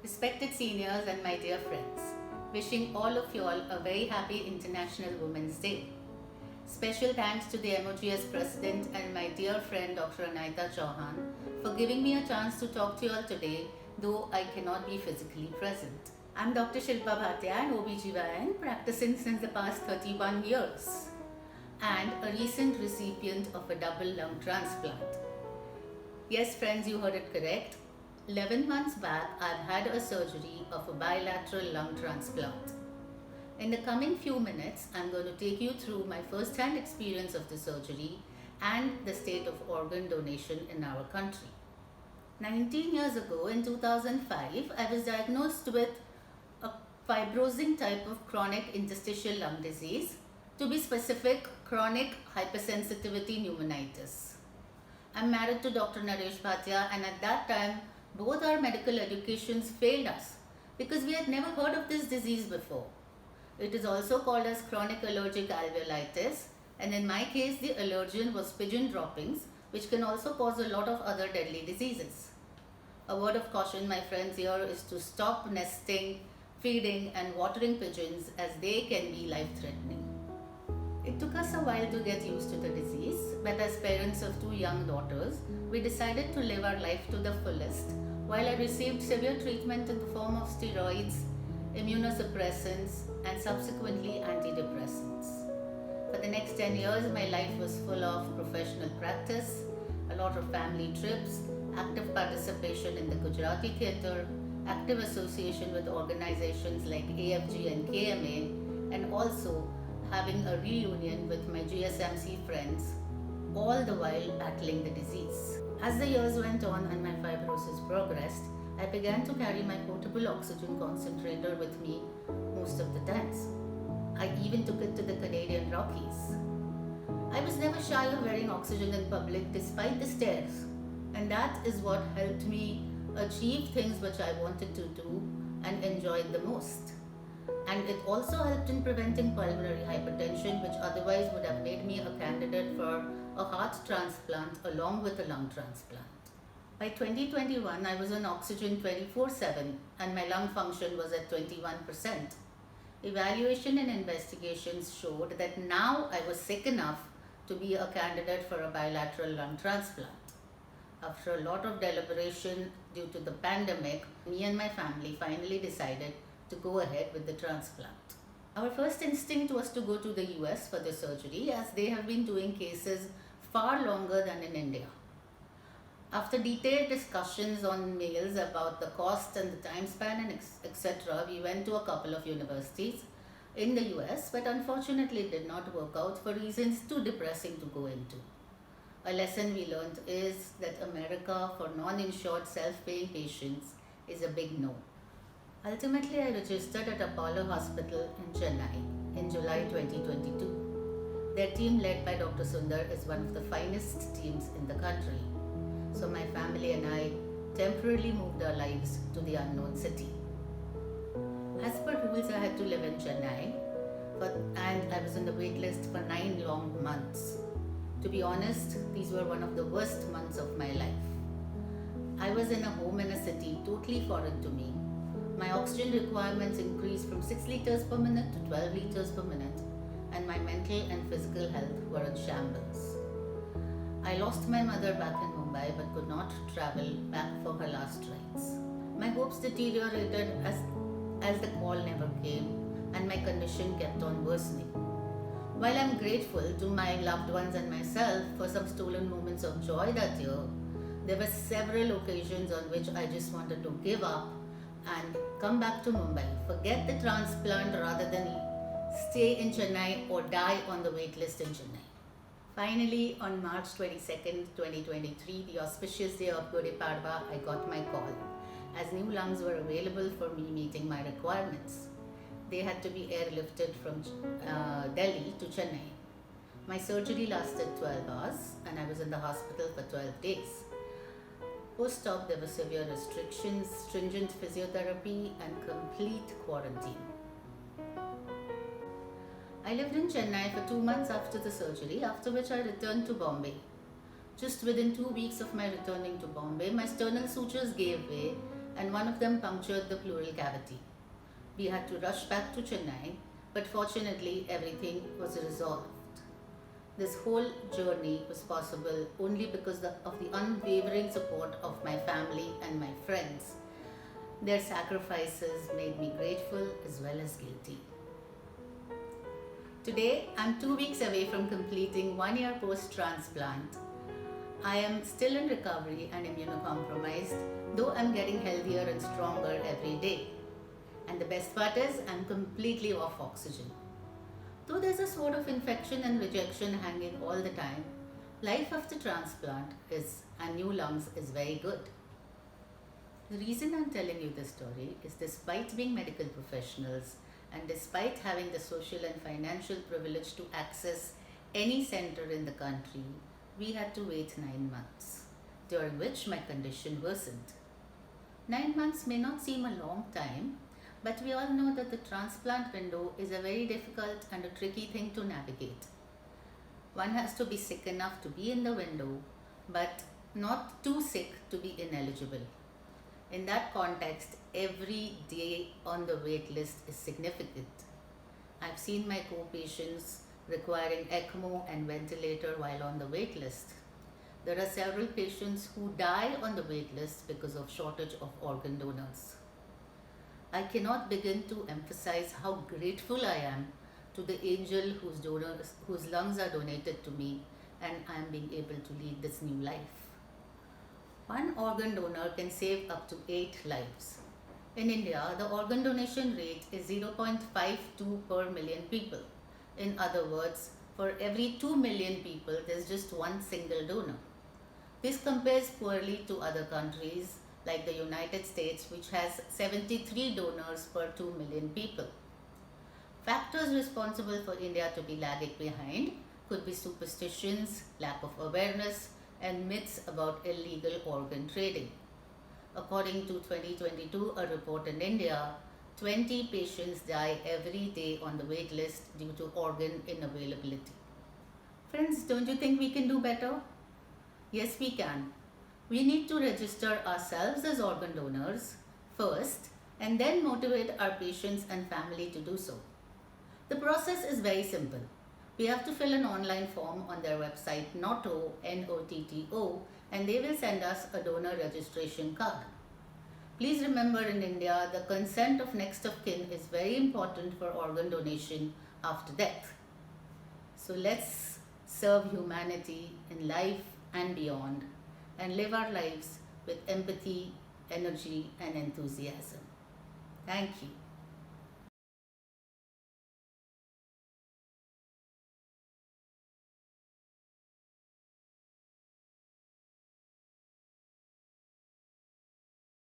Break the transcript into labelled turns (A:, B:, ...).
A: respected seniors and my dear friends, wishing all of you all a very happy International Women's Day. Special thanks to the MOGS President and my dear friend Dr. Anaita Chauhan for giving me a chance to talk to you all today, though I cannot be physically present. I'm Dr. Shilpa Bhatia, an OBGYN practicing since the past 31 years and a recent recipient of a double lung transplant. Yes, friends, you heard it correct. 11 months back, I've had a surgery of a bilateral lung transplant. In the coming few minutes, I'm going to take you through my first-hand experience of the surgery and the state of organ donation in our country. 19 years ago, in 2005, I was diagnosed with a fibrosing type of chronic interstitial lung disease, to be specific, chronic hypersensitivity pneumonitis. I'm married to Dr. Bhatia, and at that time, both our medical educations failed us because we had never heard of this disease before. It is also called as chronic allergic alveolitis, and in my case, the allergen was pigeon droppings, which can also cause a lot of other deadly diseases. A word of caution, my friends, here is to stop nesting, feeding, and watering pigeons as they can be life-threatening. It took us a while to get used to the disease, but as parents of two young daughters, we decided to live our life to the fullest while I received severe treatment in the form of steroids, immunosuppressants, and subsequently antidepressants. For the next 10 years, my life was full of professional practice, a lot of family trips, active participation in the Gujarati theatre, active association with organizations like AFG and KMA, and also having a reunion with my GSMC friends, all the while battling the disease. As the years went on and my fibrosis progressed, I began to carry my portable oxygen concentrator with me most of the times. I even took it to the Canadian Rockies. I was never shy of wearing oxygen in public despite the stares, and that is what helped me achieve things which I wanted to do and enjoyed the most. And it also helped in preventing pulmonary hypertension, which otherwise would have made me a candidate for a heart transplant along with a lung transplant. By 2021, I was on oxygen 24/7 and my lung function was at 21%. Evaluation and investigations showed that now I was sick enough to be a candidate for a bilateral lung transplant. After a lot of deliberation due to the pandemic, me and my family finally decided to go ahead with the transplant. Our first instinct was to go to the US for the surgery, as they have been doing cases far longer than in India. After detailed discussions on mails about the cost and the time span and etc., we went to a couple of universities in the US, but unfortunately it did not work out for reasons too depressing to go into. A lesson we learned is that America for non-insured self-paying patients is a big no. Ultimately, I registered at Apollo Hospital in Chennai in July 2022. Their team led by Dr. Sundar is one of the finest teams in the country. So my family and I temporarily moved our lives to the unknown city. As per rules, I had to live in Chennai, and I was on the wait list for 9 long months. To be honest, these were one of the worst months of my life. I was in a home in a city totally foreign to me. My oxygen requirements increased from 6 liters per minute to 12 liters per minute, and my mental and physical health were in shambles. I lost my mother back in Mumbai but could not travel back for her last rites. My hopes deteriorated as the call never came, and my condition kept on worsening. While I'm grateful to my loved ones and myself for some stolen moments of joy that year, there were several occasions on which I just wanted to give up and come back to Mumbai, forget the transplant rather than stay in Chennai or die on the wait list in Chennai. Finally, on March 22nd, 2023, the auspicious day of Gudi Padwa, I got my call, as new lungs were available for me meeting my requirements. They had to be airlifted from Delhi to Chennai. My surgery lasted 12 hours and I was in the hospital for 12 days. Post-op, there were severe restrictions, stringent physiotherapy, and complete quarantine. I lived in Chennai for 2 months after the surgery, after which I returned to Bombay. Just within 2 weeks of my returning to Bombay, my sternal sutures gave way and one of them punctured the pleural cavity. We had to rush back to Chennai, but fortunately everything was resolved. This whole journey was possible only because of the unwavering support of my family and my friends. Their sacrifices made me grateful as well as guilty. Today, I'm 2 weeks away from completing 1 year post transplant. I am still in recovery and immunocompromised, though I'm getting healthier and stronger every day. And the best part is, I'm completely off oxygen. Though there's a sort of infection and rejection hanging all the time, life after transplant and new lungs is very good. The reason I'm telling you this story is despite being medical professionals and despite having the social and financial privilege to access any center in the country, we had to wait 9 months, during which my condition worsened. 9 months may not seem a long time, but we all know that the transplant window is a very difficult and a tricky thing to navigate. One has to be sick enough to be in the window, but not too sick to be ineligible. In that context, every day on the wait list is significant. I've seen my co-patients requiring ECMO and ventilator while on the wait list. There are several patients who die on the wait list because of shortage of organ donors. I cannot begin to emphasize how grateful I am to the angel whose lungs are donated to me, and I am being able to lead this new life. One organ donor can save up to 8 lives. In India, the organ donation rate is 0.52 per million people. In other words, for every 2 million people, there's just one single donor. This compares poorly to other countries like the United States, which has 73 donors per 2 million people. Factors responsible for India to be lagging behind could be superstitions, lack of awareness, and myths about illegal organ trading. According to 2022, a report in India, 20 patients die every day on the wait list due to organ unavailability. Friends, don't you think we can do better? Yes, we can. We need to register ourselves as organ donors first and then motivate our patients and family to do so. The process is very simple. We have to fill an online form on their website Notto, N-O-T-T-O, and they will send us a donor registration card. Please remember, in India, the consent of next of kin is very important for organ donation after death. So let's serve humanity in life and beyond and live our lives with empathy, energy, and enthusiasm. Thank you.